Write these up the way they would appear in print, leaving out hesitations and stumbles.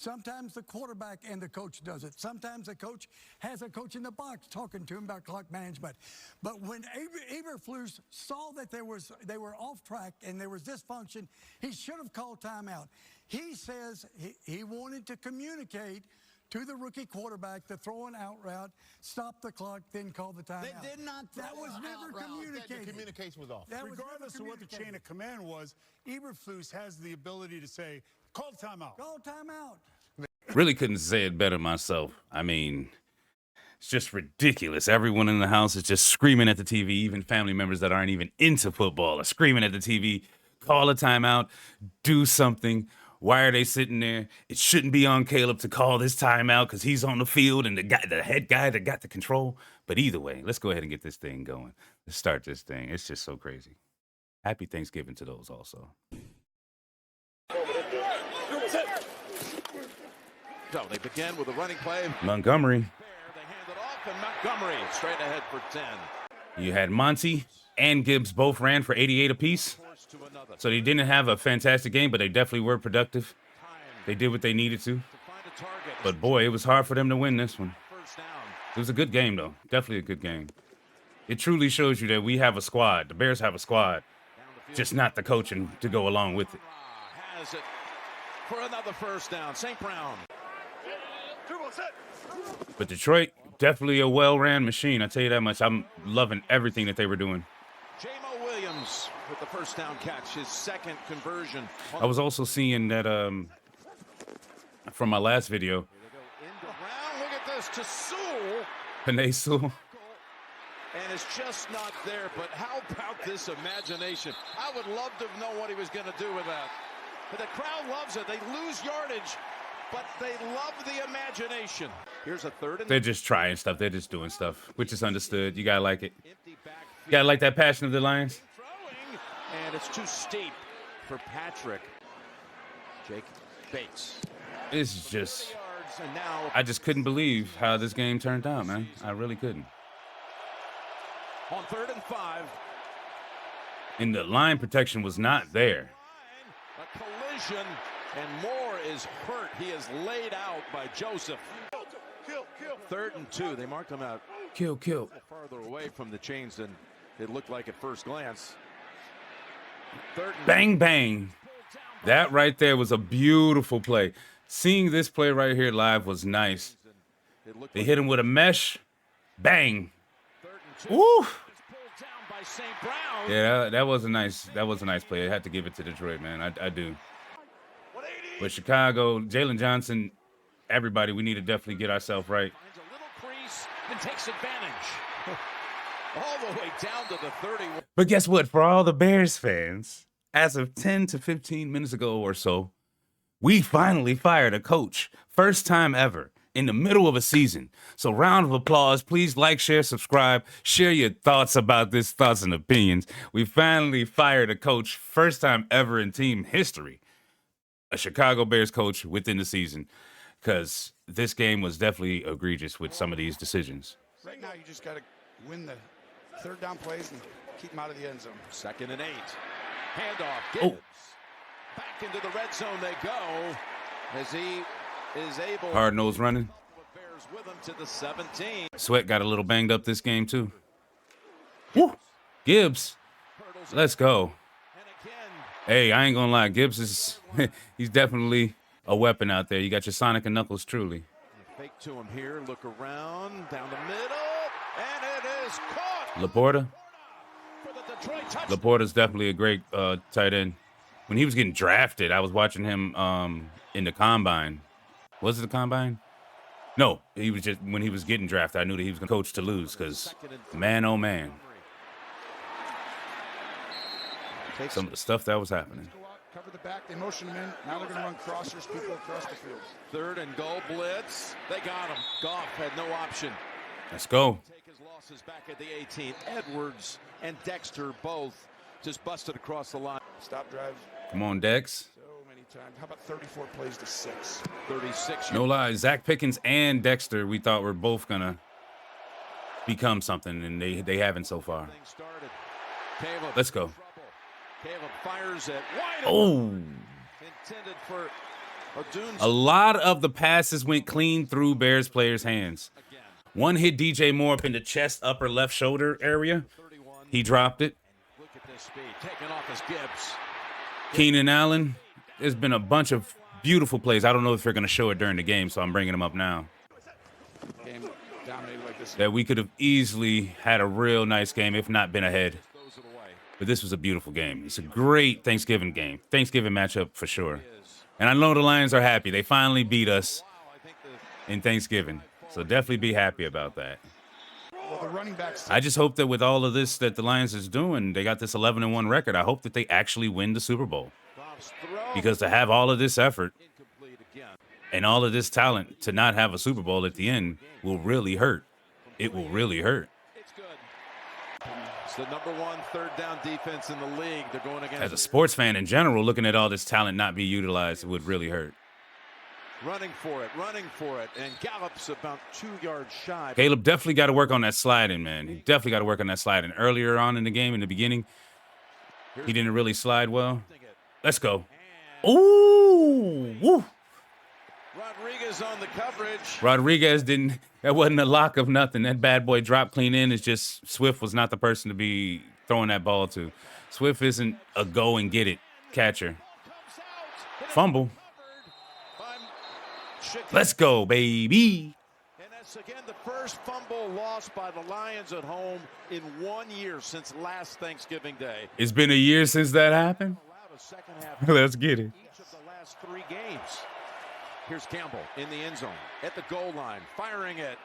Sometimes the quarterback and the coach does it. Sometimes the coach has a coach in the box talking to him about clock management. But when FLUS saw that they were off track and there was dysfunction, he should have called timeout. He says he wanted to communicate to the rookie quarterback the throw and out route, stop the clock, then call the timeout. They did not. That was never communicated. The communication was off. Regardless of what the chain of command was, FLUS has the ability to say, call timeout. Call timeout. Really couldn't say it better myself. I mean, it's just ridiculous. Everyone in the house is just screaming at the TV. Even family members that aren't even into football are screaming at the TV. Call a timeout. Do something. Why are they sitting there? It shouldn't be on Caleb to call this timeout because he's on the field and the head guy that got the control. But either way, let's go ahead and get this thing going. Let's start this thing. It's just so crazy. Happy Thanksgiving to those also. So they begin with a running play. Montgomery. They hand it off, and Montgomery straight ahead for 10. You had Monty and Gibbs both ran for 88 apiece. So they didn't have a fantastic game, but they definitely were productive. They did what they needed to. But boy, it was hard for them to win this one. It was a good game, though. Definitely a good game. It truly shows you that we have a squad. The Bears have a squad, just not the coaching to go along with it. Has it for another first down. St. Brown. But Detroit, definitely a well-ran machine. I tell you that much. I'm loving everything that they were doing. J.Mo Williams with the first down catch, his second conversion. I was also seeing that from my last video. Look at this to Sewell. Panay Sewell. And it's just not there, but how about this imagination? I would love to know what he was going to do with that. But the crowd loves it. They lose yardage, but they love the imagination. Here's a third. They're just trying stuff. They're just doing stuff, which is understood. You got to like it. You got to like that passion of the Lions. And it's too steep for Patrick. Jake Bates. It's just, I just couldn't believe how this game turned out, man. I really couldn't. On 3rd and 5. And the line protection was not there. A collision, and Moore is hurt. He is laid out by Joseph. 3rd and 2. They marked him out. Kill. Farther away from the chains than it looked like at first glance. 3rd and bang, bang. That right there was a beautiful play. Seeing this play right here live was nice. They hit him with a mesh. Bang. Woo. Yeah, that was a nice play. I had to give it to Detroit, man. I do. But Chicago, Jalen Johnson, everybody, we need to definitely get ourselves right. Finds a little crease and takes advantage. All the way down to the 31. But guess what? For all the Bears fans, as of 10 to 15 minutes ago or so, we finally fired a coach. First time ever. In the middle of a season. So round of applause. Please like, share, subscribe. Share your thoughts about this, thoughts and opinions. We finally fired a coach. First time ever in team history. A Chicago Bears coach within the season. Because this game was definitely egregious with some of these decisions. Right now, you just got to win the 3rd down plays and keep them out of the end zone. 2nd and 8. Handoff. Gibbs. Back into the red zone they go. As he is able. Hard nose running. Bears with him to the 17. Sweat got a little banged up this game too. Woo. Gibbs. Let's go. Hey, I ain't gonna lie. Gibbs is he's definitely a weapon out there. You got your Sonic and Knuckles truly. Fake to him here. Look around. Down the middle. And it is caught. Laporta. Laporta's definitely a great tight end. When he was getting drafted, I was watching him in the combine. Was it the combine? No, he was just when he was getting drafted. I knew that he was going to coach to lose because, man, oh man, some of the stuff that was happening. Cover the back. They motion him in. Now they're going to run crossers, people across the field. 3rd and goal blitz. They got him. Goff had no option. Let's go. Take his losses back at the 18. Edwards and Dexter both just busted across the line. Stop drive. Come on, Dex. Time. How about 34 plays to 6? 36. No lie, Zach Pickens and Dexter, we thought were both gonna become something, and they haven't so far. Let's go. Caleb fires it wide. Oh. Intended for A lot of the passes went clean through Bears players' hands. One hit DJ Moore up in the chest, upper left shoulder area. He dropped it. Look at this speed, taking off his Gibbs. Keenan Allen, there's been a bunch of beautiful plays. I don't know if they're going to show it during the game, so I'm bringing them up now. Game dominated like this. That we could have easily had a real nice game, if not been ahead. But this was a beautiful game. It's a great Thanksgiving game. Thanksgiving matchup for sure. And I know the Lions are happy. They finally beat us in Thanksgiving. So definitely be happy about that. Well, the running backs. I just hope that with all of this that the Lions is doing, they got this 11-1 record. I hope that they actually win the Super Bowl. Because to have all of this effort and all of this talent to not have a Super Bowl at the end will really hurt. It will really hurt. It's good. It's the #1 third down defense in the league. They're going against. As a sports fan in general, looking at all this talent not be utilized would really hurt. Running for it, and Gallup's about 2 yards shy. Caleb definitely got to work on that sliding, man. He definitely got to work on that sliding. Earlier on in the game, in the beginning, he didn't really slide well. Let's go. Ooh, woo. Rodriguez on the coverage. Rodriguez didn't. That wasn't a lock of nothing. That bad boy dropped clean in. It's just Swift was not the person to be throwing that ball to. Swift isn't a go and get it catcher. Fumble. Let's go, baby. And that's again the first fumble lost by the Lions at home in 1 year since last Thanksgiving Day. It's been a year since that happened. Let's get it. Each of the last 3 games. Here's Campbell in the end zone at the goal line, firing it.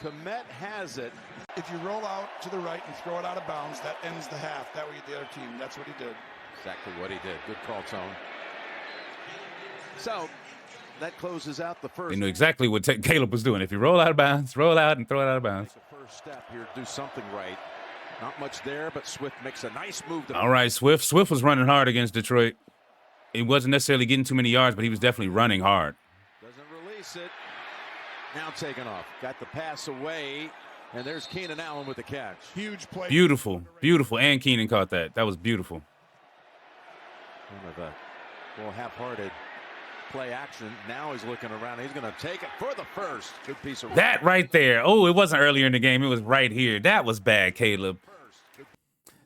Komet has it. If you roll out to the right and throw it out of bounds, that ends the half. That way the other team. That's what he did. Exactly what he did. Good call, Tone. So that closes out the first. They knew exactly what Caleb was doing. If you roll out of bounds, roll out and throw it out of bounds. The first step here, do something right. Not much there, but Swift makes a nice move. All right, Swift. Swift was running hard against Detroit. He wasn't necessarily getting too many yards, but he was definitely running hard. Doesn't release it. Now taken off. Got the pass away, and there's Keenan Allen with the catch. Huge play. Beautiful, beautiful. And Keenan caught that. That was beautiful. Kind of a little half-hearted play action. Now he's looking around. He's going to take it for the first. Good piece of that right there. Oh, it wasn't earlier in the game. It was right here. That was bad, Caleb.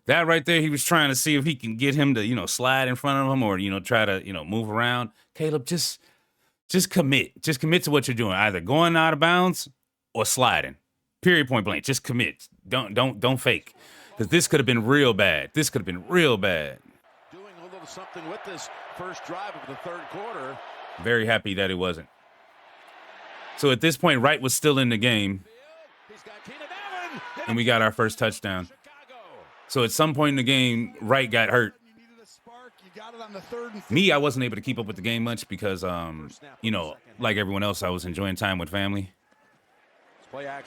That right there, he was trying to see if he can get him to, slide in front of him or, try to, move around. Caleb, just commit. Just commit to what you're doing. Either going out of bounds or sliding. Period, point blank. Just commit. Don't fake. Because this could have been real bad. This could have been real bad. Doing a little something with this first drive of the third quarter. Very happy that it wasn't. So at this point, Wright was still in the game. And we got our first touchdown. So at some point in the game, Wright got hurt. Me, I wasn't able to keep up with the game much because, like everyone else, I was enjoying time with family.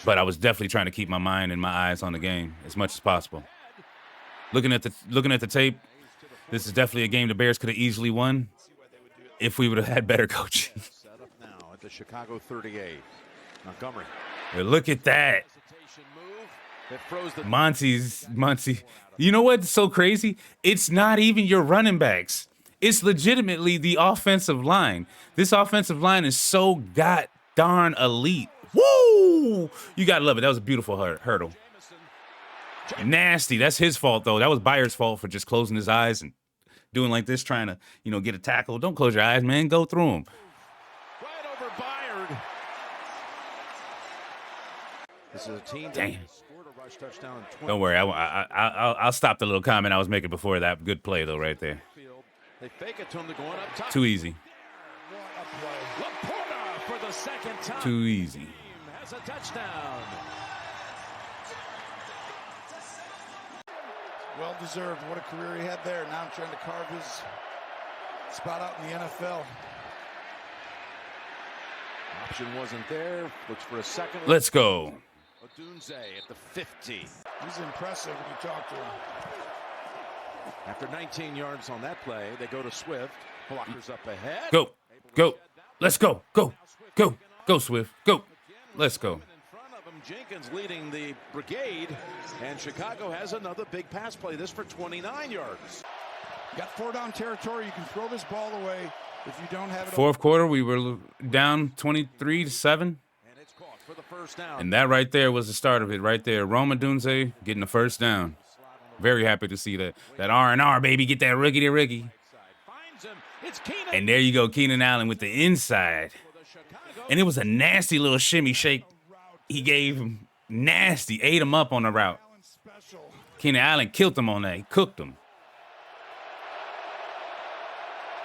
But I was definitely trying to keep my mind and my eyes on the game as much as possible. Looking at the tape, this is definitely a game the Bears could have easily won if we would have had better coaching. Set up now at the Chicago 38. Montgomery. Look at that. Monty. You know what's so crazy? It's not even your running backs. It's legitimately the offensive line. This offensive line is so darn elite. Woo! You got to love it. That was a beautiful hurdle. Nasty. That's his fault, though. That was Byers' fault for just closing his eyes and doing like this, trying to, get a tackle. Don't close your eyes, man. Go through them. Right over Byard. This is a team that scored a rush touchdown. Don't worry. I'll stop the little comment I was making before that. Good play, though, right there. They fake it to him. They're going up top. Too easy. Laporta for the second time. Too easy. Has a touchdown. Well deserved. What a career he had there. Now I'm trying to carve his spot out in the NFL. Option wasn't there. Looks for a second. Let's go. Odunze at the 50. He's impressive when you talk to him. After 19 yards on that play, they go to Swift. Blockers up ahead. Go. Let's go. Go, Swift. Go. Let's go. In front of him, Jenkins leading the brigade, and Chicago has another big pass play. This for 29 yards. You got 4 down territory. You can throw this ball away. If you don't have it, Fourth quarter, we were down 23-7. For the first down. And that right there was the start of it right there. Roma Dunze getting the first down. Very happy to see that. That R&R, baby, get that rookie to rookie. And there you go, Keenan Allen with the inside. And it was a nasty little shimmy shake he gave him. Nasty, ate him up on the route. Keenan Allen killed him on that. He cooked him.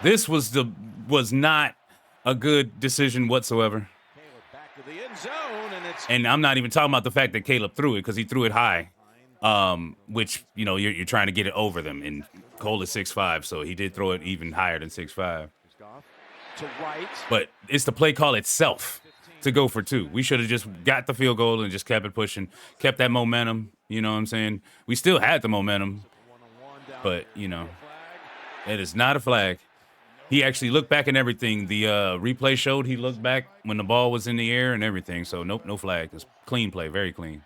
This was not a good decision whatsoever. The end zone, and I'm not even talking about the fact that Caleb threw it, because he threw it high, which, you know, you're trying to get it over them. And Cole is 6'5", so he did throw it even higher than 6'5". But it's the play call itself to go for 2. We should have just got the field goal and just kept it pushing, kept that momentum. You know what I'm saying? We still had the momentum, but, you know, it is not a flag. He actually looked back and everything. The replay showed he looked back when the ball was in the air and everything. So, nope, no flag. It's clean play, very clean.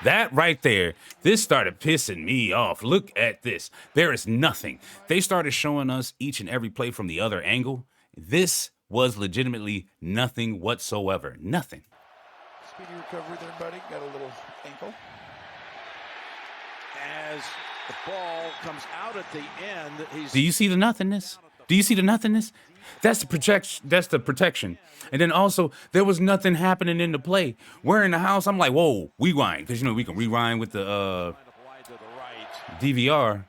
That right there, this started pissing me off. Look at this. There is nothing. They started showing us each and every play from the other angle. This was legitimately nothing whatsoever. Nothing. Speedy recovery there, buddy. Got a little ankle. As the ball comes out at the end. Do you see the nothingness? Do you see the nothingness? That's the protection. That's the protection. And then also, there was nothing happening in the play. We're in the house. I'm like, whoa, rewind. Because, you know, we can rewind with the DVR.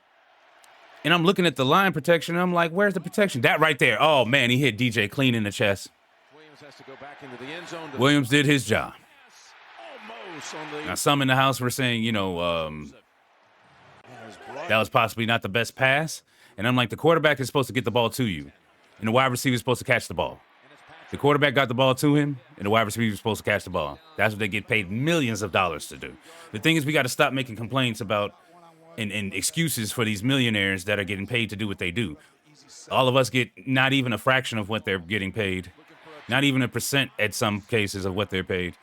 And I'm looking at the line protection. And I'm like, where's the protection? That right there. Oh, man, he hit DJ clean in the chest. Williams has to go back into the end zone. Williams did his job. Now, some in the house were saying, you know, that was possibly not the best pass. And I'm like, the quarterback is supposed to get the ball to you. And the wide receiver is supposed to catch the ball. The quarterback got the ball to him, and the wide receiver is supposed to catch the ball. That's what they get paid millions of dollars to do. The thing is, we got to stop making complaints about and excuses for these millionaires that are getting paid to do what they do. All of us get not even a fraction of what they're getting paid. Not even a percent at some cases of what they're paid.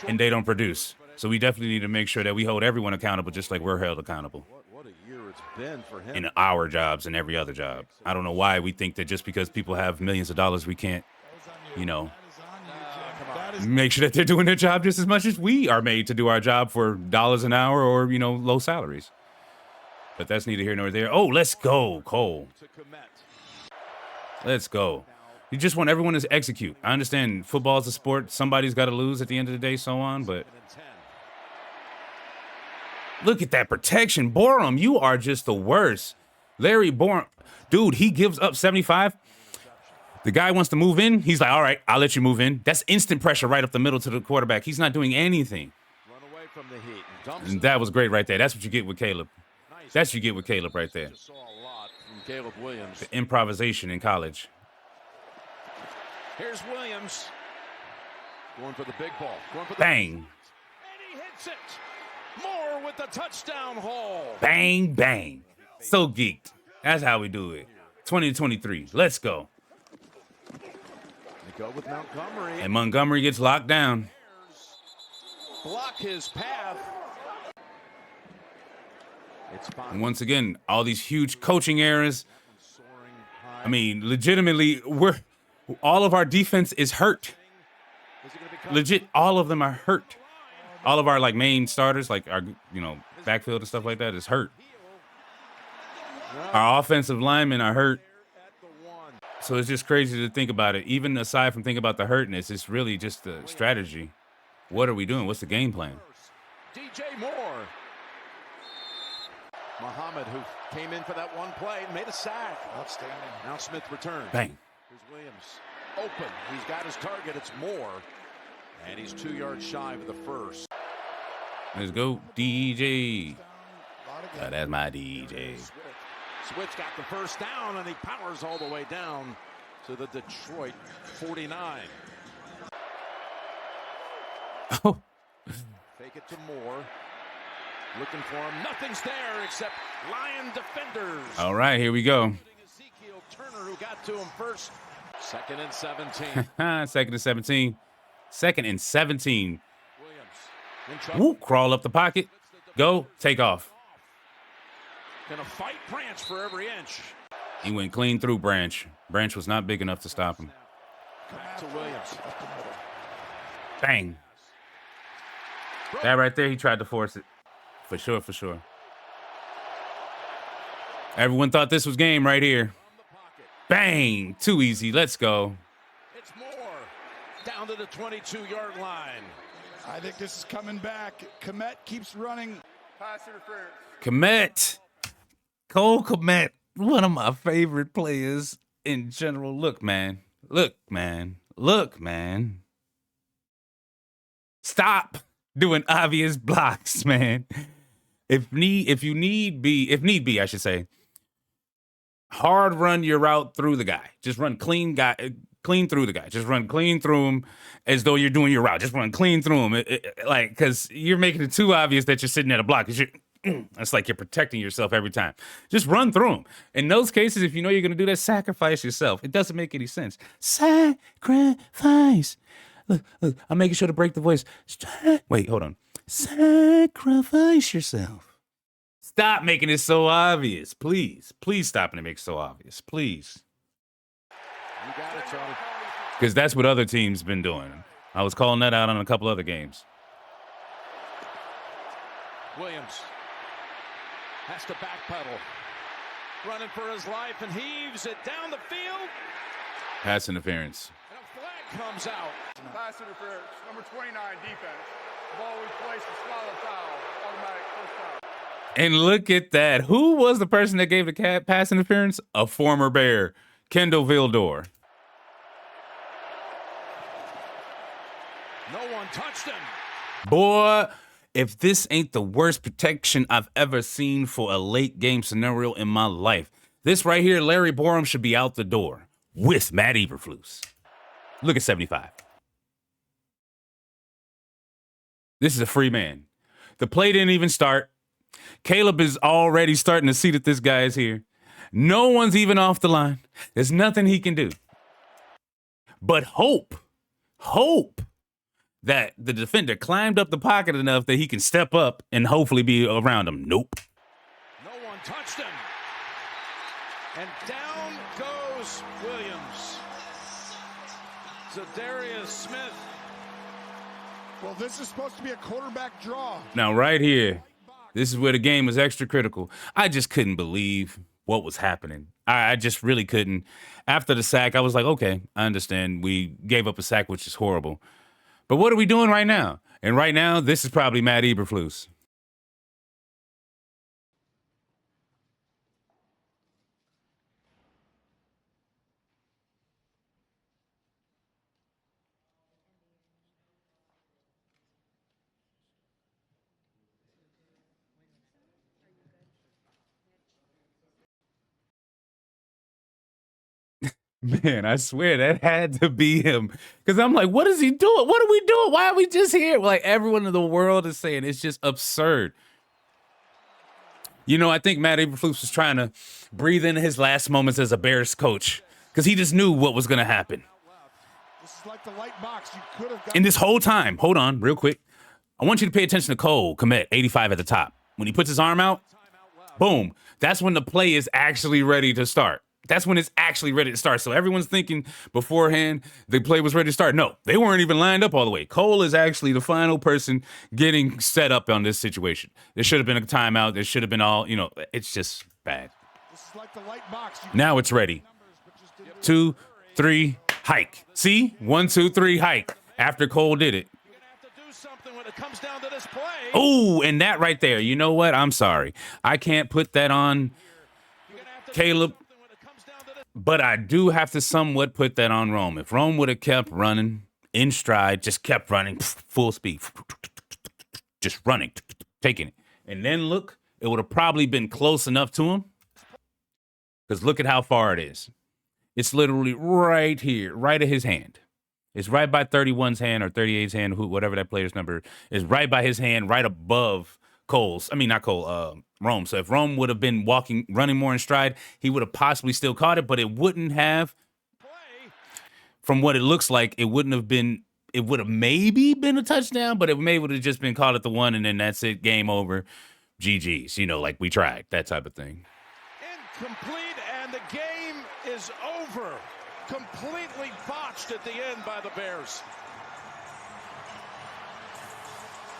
And they don't produce. So we definitely need to make sure that we hold everyone accountable just like we're held accountable. What a year it's been for him. In our jobs and every other job. I don't know why we think that just because people have millions of dollars, we can't, you know, make sure that they're doing their job just as much as we are made to do our job for dollars an hour or, you know, low salaries. But that's neither here nor there. Oh, let's go, Cole. Let's go. You just want everyone to execute. I understand football is a sport. Somebody's got to lose at the end of the day, so on, but look at that protection. Borum, you are just the worst. Larry Borum, dude, he gives up 75. The guy wants to move in. He's like, all right, I'll let you move in. That's instant pressure right up the middle to the quarterback. He's not doing anything. Run away from the heat. And that was great right there. That's what you get with Caleb. That's what you get with Caleb right there. Saw a lot from Caleb Williams. The improvisation in college. Here's Williams. Going for the big ball. Going for the Bang. And he hits it. Moore with the touchdown haul. Bang, bang. So geeked. That's how we do it. 2023. Let's go. They go with Montgomery. And Montgomery gets locked down. Block his path. It's fine. And once again, all these huge coaching errors. I mean, legitimately, all of our defense is hurt. Legit, all of them are hurt. All of our like main starters, like our, you know, backfield and stuff like that is hurt. Our offensive linemen are hurt. So it's just crazy to think about it. Even aside from thinking about the hurtness, it's really just the strategy. What are we doing? What's the game plan? DJ Moore. Muhammad, who came in for that one play, made a sack. Outstanding. Now Smith returns. Bang. Here's Williams. Open. He's got his target. It's Moore. And he's 2 yards shy of the first. Let's go, DJ. That's my DJ. Switch got the first down, and he powers all the way down to the Detroit 49. Oh. Fake it to Moore. Looking for him. Nothing's there except Lion defenders. All right, here we go. Ezekiel Turner, who got to him first. 2nd and 17. 2nd and 17. 2nd and 17. Williams in trouble. Woo, crawl up the pocket. Go, take off. Gonna fight Branch for every inch. He went clean through Branch. Branch was not big enough to stop him. Back to Williams. Bang. That right there, he tried to force it. For sure, for sure. Everyone thought this was game right here. Bang. Too easy. Let's go. It's more. Down to the 22-yard line. I think this is coming back. Komet keeps running. Pass interference. Komet. Cole Komet. One of my favorite players in general. Look, man. Look, man. Look, man. Stop doing obvious blocks, man. If need be, I should say, hard run your route through the guy. Just run clean through the guy. Just run clean through him as though you're doing your route. Just run clean through him. Like, because you're making it too obvious that you're sitting at a block. It's like you're protecting yourself every time. Just run through him. In those cases, if you know you're going to do that, sacrifice yourself. It doesn't make any sense. Sacrifice. Look, I'm making sure to break the voice. Wait, hold on. Sacrifice yourself. Stop making it so obvious. Please. Please stop and make it so obvious. Please. You got it, Tony. Because that's what other teams been doing. I was calling that out on a couple other games. Williams has to backpedal. Running for his life and heaves it down the field. Pass interference. And a flag comes out. Pass interference. Number 29, defense. Ball replaced a swallow foul. Automatic first down. And look at that. Who was the person that gave the pass interference? A former Bear, Kendall Vildor. No one touched him. Boy, if this ain't the worst protection I've ever seen for a late game scenario in my life. This right here, Larry Borum should be out the door with Matt Eberflus. Look at 75. This is a free man. The play didn't even start. Caleb is already starting to see that this guy is here. No one's even off the line. There's nothing he can do. But hope that the defender climbed up the pocket enough that he can step up and hopefully be around him. Nope. No one touched him. And down goes Williams. Zadarius Smith. Well, this is supposed to be a quarterback draw. Now, right here, this is where the game was extra critical. I just couldn't believe what was happening. I just really couldn't. After the sack, I was like, okay, I understand. We gave up a sack, which is horrible. But what are we doing right now? And right now, this is probably Matt Eberflus. Man, I swear that had to be him. Because I'm like, what is he doing? What are we doing? Why are we just here? Like, everyone in the world is saying it's just absurd. You know, I think Matt Eberflus was trying to breathe in his last moments as a Bears coach because he just knew what was going to happen. This is like the light box. You could have And this whole time, hold on real quick. I want you to pay attention to Cole Komet, 85 at the top. When he puts his arm out, boom. That's when the play is actually ready to start. That's when it's actually ready to start. So everyone's thinking beforehand the play was ready to start. No, they weren't even lined up all the way. Cole is actually the final person getting set up on this situation. There should have been a timeout. There should have been all, it's just bad. This is like the light box. Now it's ready. 2, 3, hike. See? 1, 2, 3, hike. After Cole did it. You're going to have to do something when it comes down to this play. Oh, and that right there. You know what? I'm sorry. I can't put that on Caleb. But I do have to somewhat put that on Rome. If Rome would have kept running in stride, just kept running full speed, just running, taking it. And then look, it would have probably been close enough to him. Because look at how far it is. It's literally right here, right at his hand. It's right by 31's hand or 38's hand, whatever that player's number is, right by his hand, right above Cole's. I mean, not Cole, Rome. So if Rome would have been running more in stride, he would have possibly still caught it, but it wouldn't have, from what it looks like, it would have maybe been a touchdown, but it may would have just been caught at the 1, and then that's it, game over, GG's, like we tried, that type of thing. Incomplete, And the game is over. Completely botched at the end by the Bears.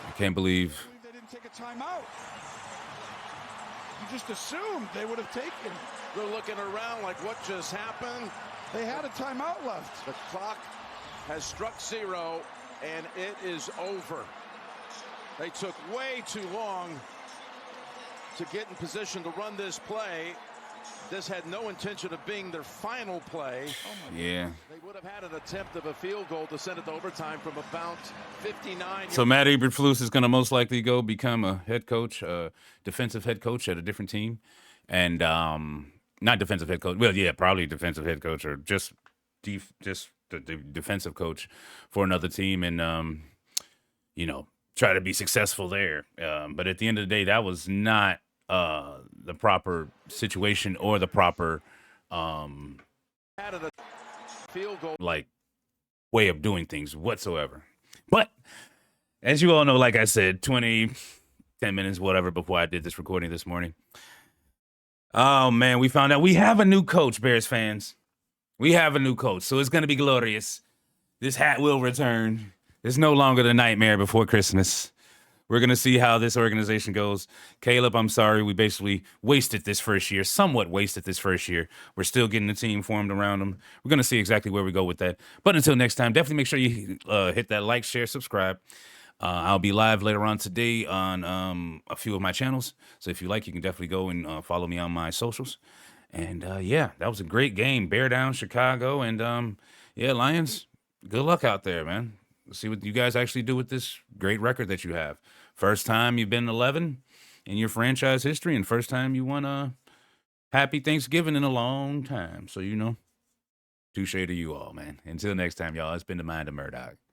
I can't believe They didn't take a timeout. You just assumed they would have taken. They're looking around like, what just happened? They had a timeout left. The clock has struck 0, and it is over. They took way too long to get in position to run this play. This had no intention of being their final play. yeah. They would have had an attempt of a field goal to send it to overtime from about 59. So Matt Eberflus is going to most likely go become a head coach, defensive head coach at a different team, and not defensive head coach. Well, yeah, probably defensive head coach or just the defensive coach for another team, and try to be successful there. But at the end of the day, that was not the proper situation or the proper Had a field goal. way of doing things whatsoever. But as you all know, like I said, 10 minutes, whatever, before I did this recording this morning. Oh, man, we found out we have a new coach, Bears fans. We have a new coach, so it's going to be glorious. This hat will return. It's no longer the nightmare before Christmas. We're going to see how this organization goes. Caleb, I'm sorry. We basically somewhat wasted this first year. We're still getting the team formed around them. We're going to see exactly where we go with that. But until next time, definitely make sure you hit that like, share, subscribe. I'll be live later on today on a few of my channels. So if you like, you can definitely go and follow me on my socials. And, that was a great game. Bear down, Chicago. And, Lions, good luck out there, man. Let's see what you guys actually do with this great record that you have. First time you've been 11 in your franchise history, and first time you won a happy Thanksgiving in a long time. So, touche to you all, man. Until next time, y'all, it's been the Mind of Murdoch.